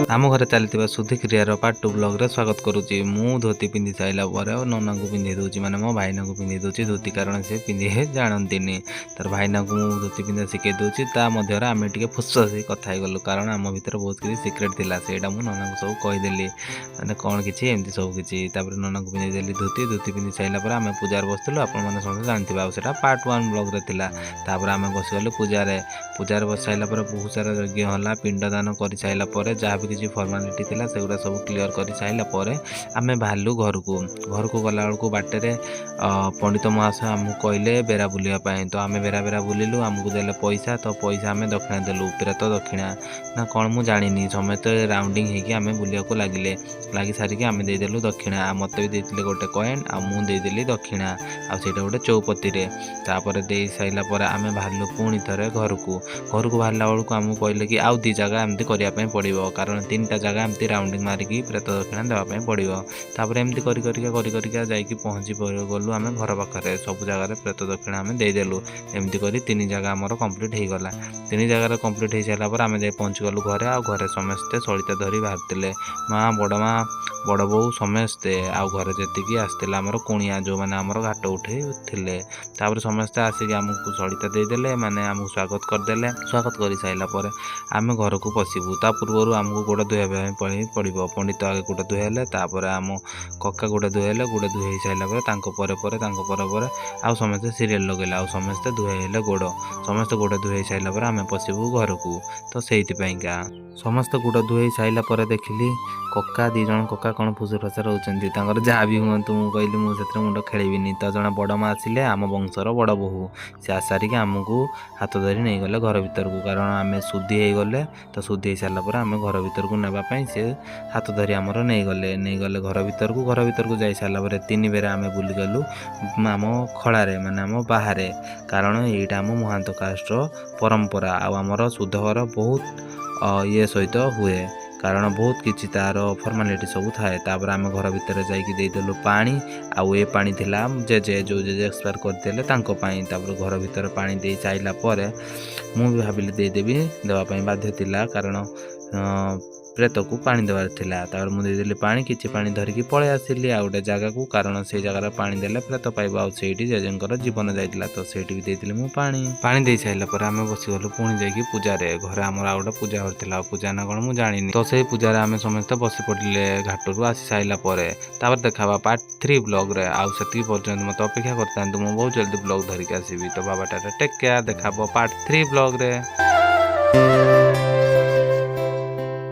आम घरे चलती शुद्धि क्रियार पार्ट 2 ब्लॉग रे स्वागत करुच्ची। मु धोती पिंधि सारा पर नना को पिंधे दूसरी माने मो भाईना को पिंधे दूसरी धोती कारण से पिंधे जानती तर भाईना को मुझे धोती पिंधा शिखे दूसरी मध्य आम टे फुसफुस कथा गलु कारण आम भर बहुत किसी सिक्रेट थी से नना को सब कहीदेली मैंने कौन किसी एमती सब किसी नना को पिंधे देली धोती धोती पिंधि सारा आम पूजार बसलु आपने समझे जानते आटा पार्ट 1 ब्लॉग रे तापर आम बसीगलु पूजार बस सारा बहुत सारा यज्ञ है पिंडदान कर सारापर जहाँ भी किसी फर्मालिटी थिला सेगुड़ा सब क्लीयर कर सारापर आम बाहरलु घर को गला बेलू बाटे पंडित महाशय आमको कहले बेरा बुलापाई तो आम बेरा बेरा बुलिलु आमको देले पैसा तो पैसा आम दक्षिणा देलु प्रेत दक्षिणा ना कौन मुझे जानी समेत राउंडिंग होगी आम बुलिया लगिले लगी सारिकी आम देदेलु दक्षिणा मत भी देते गोटे कॉइन आ मुदेली दक्षिणा आईटा गोटे चौपती तापर दे सारापर आम बाहरलु पुणी थे घर को बाहरला बेलू आमको कहले कि आउ दी जगह एमती करने पड़ो कारण 3टा जगह एमती राउंडिंग मारिकी प्रेत दक्षिणा देवाई पड़ो तापर एमती कर जाकि पहुँची गलु आम घर पाखे सब जगार प्रेत दक्षिणा आम देदेलु एमती कर 3 जगह आमर कंप्लीट हो गला 3 जगार कंप्लीट हो सारापर आम जाए पहुँची गलु घरे आ घरे समस्ते सलिता धरी बाहर माँ बड़ बो समस्ते आउ घरे जी आसला आमर कुणिया जो मैंने आमर घाट उठे तापर समस्ते आसिक आमको सलिता देदेले माने आमको स्वागत करदे स्वागत कर सारापर आम घर को पशिबू ता पूर्व आमको गोड़ धोया पड़ो पंडित आगे गोड़ धोले तापर आम कका गोड़ धोले गोड़ धोई सारापर आउ समस्ते सीरियल लगेले आउ समस्ते धोले गोड़ समस्त गोड़ धोई सारापर आम पशिबू घर को तो से समस्त गोड़ धोई सारापर देखिली कका 2 जन कका कौन फुसुर फसार होती जहाँ भी हूँ मुझे कहली मुझे मुंड खेलनी तो जना बड़ माँ आसिले आम वंशर बड़ बोहू से आसारिक आमको हाथ धरी नहीं गले घर भीतर को कारण आम शुद्धि हो गले तो शुद्धि हो सारापर आम घर भीतर को नापाई से हाथ धरी आमर नहीं गले घर भीतर को जा सारापर 3 बेर आम बुलीगलु आम खड़े माने आम बाहर कारण यहाँ आम महांत कास्टर परंपरा आमर शुद्ध घर बहुत ये सहित हुए कारण बहुत किसी तार फर्मालिटी सब थाए तापर आम घर भितर जादेलु पानी आउ ए पानी थिला जेजे जो जेजे एक्सपायर करदे तापर घर भीतर पानी दे सारापर मु भी भाविली देदेवी देवाई बाध्य थिला कारण प्रेत को पानी देवार थिला तापर मुझे देदेली पानी किछि पानी धरिकी पळे आसिली आ गोटे जगह को कारण से जगार पानी देले प्रेत पाइब आ सेठी जेजेंकर जीवन जाइतिला तो सेठी भी देदेली मु पानी दे सारापर आम बसीगलु पुणी जाइकी पूजा घरे आमर आ गोटे पूजा होता पूजा ना कौन मुझे जानी तो से पूजा आम समस्त बसी पड़े घाटू आसी सारापर तापर देखा पार्ट 3 ब्लॉग रे आउ से पर्यंत मत अपेक्षा करता मुझे बहुत जल्दी ब्लॉग धरिकी आसबि तो बाबा टाटा टेक केयर देखा पार्ट 3 ब्लॉग रे।